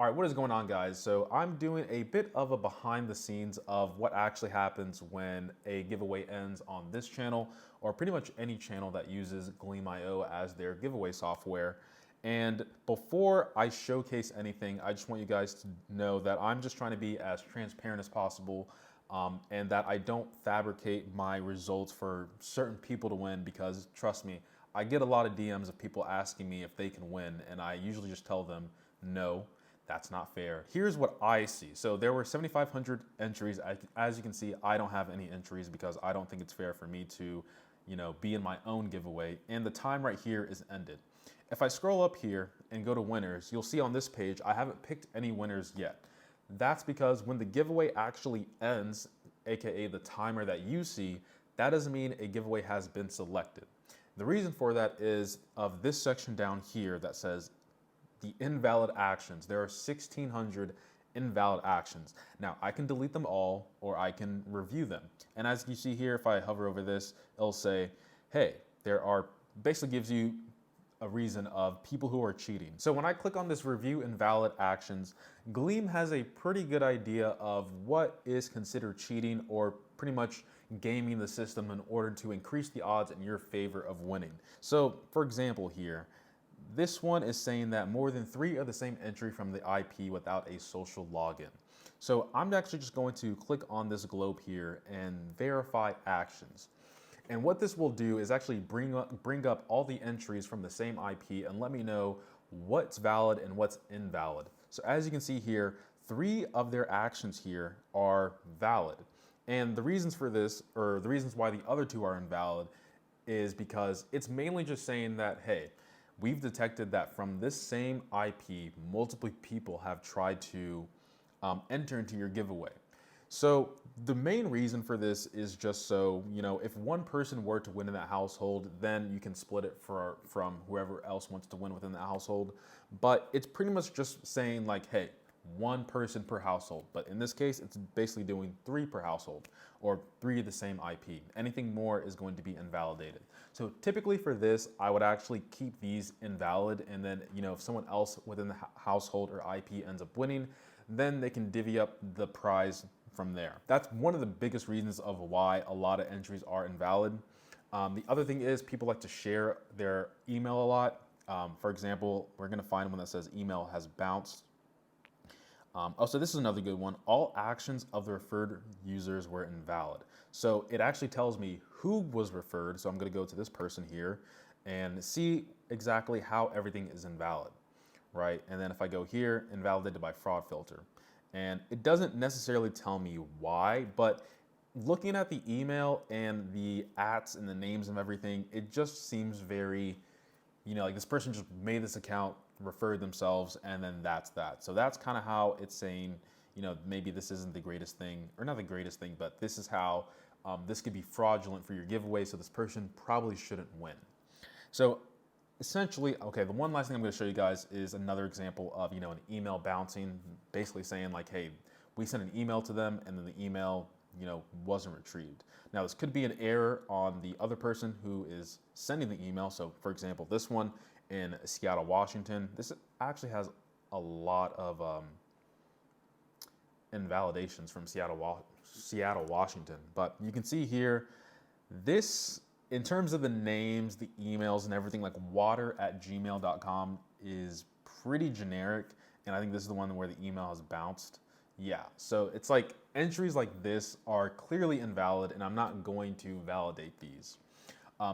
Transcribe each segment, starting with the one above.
All right, what is going on, guys? So I'm doing a bit of a behind the scenes of what actually happens when a giveaway ends on this channel, or pretty much any channel that uses Gleam.io as their giveaway software. And before I showcase anything, I just want you guys to know that I'm just trying to be as transparent as possible, and that I don't fabricate my results for certain people to win, because trust me, I get a lot of DMs of people asking me if they can win, and I usually just tell them, no, that's not fair. Here's what I see. So there were 7,500 entries. As you can see, I don't have any entries because I don't think it's fair for me to, be in my own giveaway. And the time right here is ended. If I scroll up here and go to winners, you'll see on this page, I haven't picked any winners yet. That's because when the giveaway actually ends, AKA the timer that you see, that doesn't mean a giveaway has been selected. The reason for that is of this section down here that says the invalid actions. There are 1,600 invalid actions. Now, I can delete them all or I can review them. And as you see here, if I hover over this, it'll say, hey, basically gives you a reason of people who are cheating. So when I click on this review invalid actions, Gleam has a pretty good idea of what is considered cheating or pretty much gaming the system in order to increase the odds in your favor of winning. So for example here, this one is saying that more than 3 are the same entry from the IP without a social login. So I'm actually just going to click on this globe here and verify actions. And what this will do is actually bring up all the entries from the same IP and let me know what's valid and what's invalid. So as you can see here, 3 of their actions here are valid. And the reasons for this, or the reasons why the other 2 are invalid, is because it's mainly just saying that, hey, we've detected that from this same IP, multiple people have tried to enter into your giveaway. So the main reason for this is just so, if one person were to win in that household, then you can split it from whoever else wants to win within the household. But it's pretty much just saying like, hey, 1 person per household. But in this case, it's basically doing 3 per household, or 3 of the same IP. Anything more is going to be invalidated. So typically for this, I would actually keep these invalid, and then, if someone else within the household or IP ends up winning, then they can divvy up the prize from there. That's one of the biggest reasons of why a lot of entries are invalid. The other thing is people like to share their email a lot. For example, we're gonna find one that says email has bounced. Also, this is another good one. All actions of the referred users were invalid. So it actually tells me who was referred. So I'm going to go to this person here and see exactly how everything is invalid, right? And then if I go here, invalidated by fraud filter. And it doesn't necessarily tell me why, but looking at the email and the ats and the names and everything, it just seems very, like this person just made this account, referred themselves, and then that's that. So that's kind of how it's saying, maybe this isn't the greatest thing, or not the greatest thing, but this is how this could be fraudulent for your giveaway, so this person probably shouldn't win. So essentially, okay, the one last thing I'm going to show you guys is another example of, an email bouncing, basically saying like, hey, we sent an email to them and then the email, wasn't retrieved. Now this could be an error on the other person who is sending the email. So for example, this one in Seattle, Washington, this actually has a lot of invalidations from Seattle, Washington. But you can see here, this, in terms of the names, the emails and everything, like water@gmail.com is pretty generic. And I think this is the one where the email has bounced. Yeah, so it's like entries like this are clearly invalid, and I'm not going to validate these.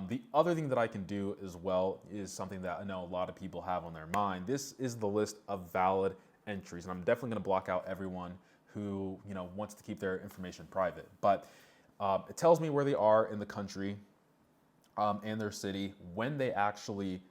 The other thing that I can do as well is something that I know a lot of people have on their mind. This is the list of valid entries, and I'm definitely going to block out everyone who wants to keep their information private. But it tells me where they are in the country and their city, when they actually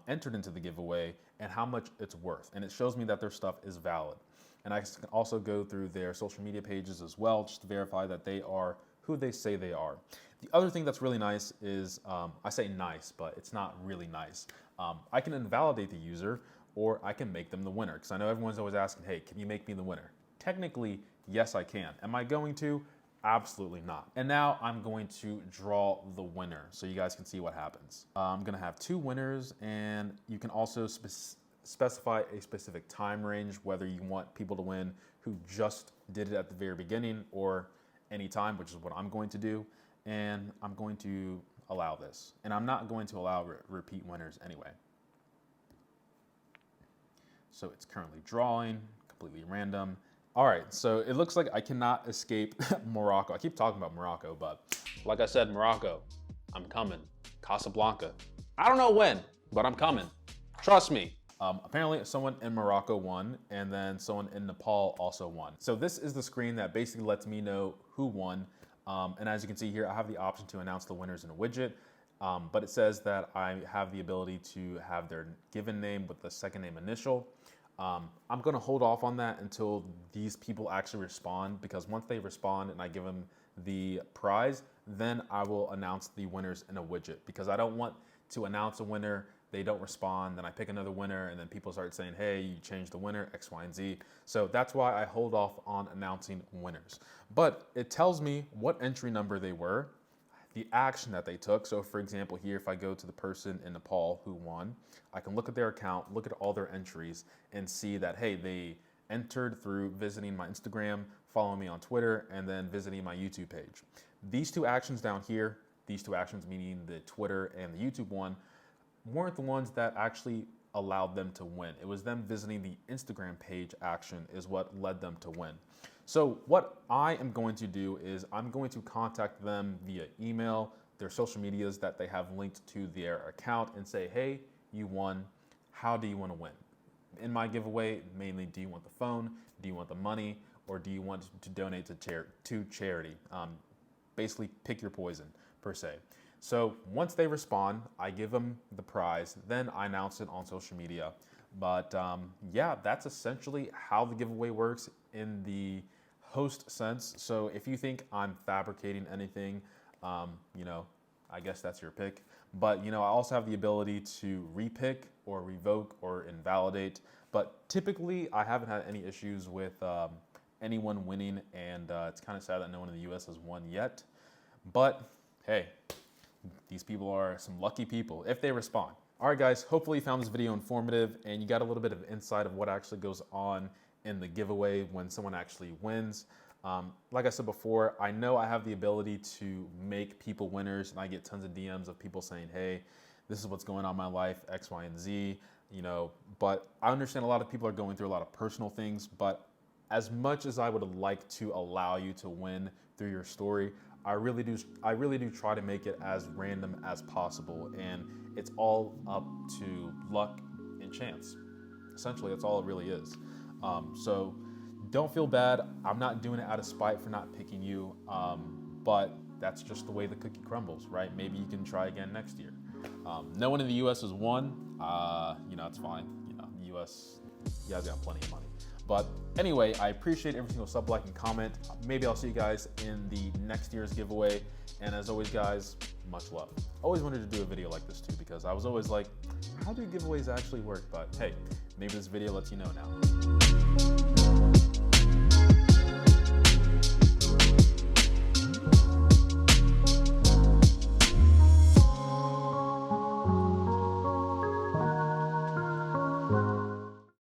entered into the giveaway, and how much it's worth. And it shows me that their stuff is valid. And I can also go through their social media pages as well, just to verify that they are who they say they are. The other thing that's really nice is, I say nice, but it's not really nice. I can invalidate the user, or I can make them the winner. Because I know everyone's always asking, hey, can you make me the winner? Technically, yes, I can. Am I going to? Absolutely not. And now I'm going to draw the winner so you guys can see what happens. I'm gonna have 2 winners, and you can also specify a specific time range, whether you want people to win who just did it at the very beginning or any time, which is what I'm going to do. And I'm going to allow this. And I'm not going to allow repeat winners anyway. So it's currently drawing, completely random. All right, so it looks like I cannot escape Morocco. I keep talking about Morocco, but like I said, Morocco, I'm coming. Casablanca. I don't know when, but I'm coming. Trust me. Apparently someone in Morocco won, and then someone in Nepal also won. So this is the screen that basically lets me know who won. And as you can see here, I have the option to announce the winners in a widget, but it says that I have the ability to have their given name with the second name initial. I'm gonna hold off on that until these people actually respond, because once they respond and I give them the prize, then I will announce the winners in a widget, because I don't want to announce a winner, they don't respond, then I pick another winner, and then people start saying, hey, you changed the winner, X, Y, and Z. So that's why I hold off on announcing winners. But it tells me what entry number they were, the action that they took. So for example, here, if I go to the person in Nepal who won, I can look at their account, look at all their entries, and see that, hey, they entered through visiting my Instagram, following me on Twitter, and then visiting my YouTube page. These two actions down here, these two actions meaning the Twitter and the YouTube one, weren't the ones that actually allowed them to win. It was them visiting the Instagram page action is what led them to win. So what I am going to do is I'm going to contact them via email, their social medias that they have linked to their account, and say, hey, you won. How do you want to win? In my giveaway, mainly, do you want the phone? Do you want the money? Or do you want to donate to charity? Basically, pick your poison, per se. So once they respond, I give them the prize, then I announce it on social media. But yeah, that's essentially how the giveaway works in the host sense. So if you think I'm fabricating anything, you know, I guess that's your pick. But you know, I also have the ability to repick or revoke or invalidate. But typically, I haven't had any issues with anyone winning, and it's kind of sad that no one in the US has won yet. But hey, these people are some lucky people if they respond. All right, guys, hopefully you found this video informative and you got a little bit of insight of what actually goes on in the giveaway when someone actually wins. Like I said before, I know I have the ability to make people winners, and I get tons of DMs of people saying, hey, this is what's going on in my life, X, Y, and Z, you know, but I understand a lot of people are going through a lot of personal things, but as much as I would like to allow you to win through your story, I really do try to make it as random as possible, and it's all up to luck and chance. Essentially, that's all it really is. So don't feel bad. I'm not doing it out of spite for not picking you, but that's just the way the cookie crumbles, right? Maybe you can try again next year. No one in the US has won. You know, it's fine. You know, the US, you guys got plenty of money. But anyway, I appreciate every single sub, like, and comment. Maybe I'll see you guys in the next year's giveaway. And as always, guys, much love. Always wanted to do a video like this too, because I was always like, how do giveaways actually work? But hey, maybe this video lets you know now.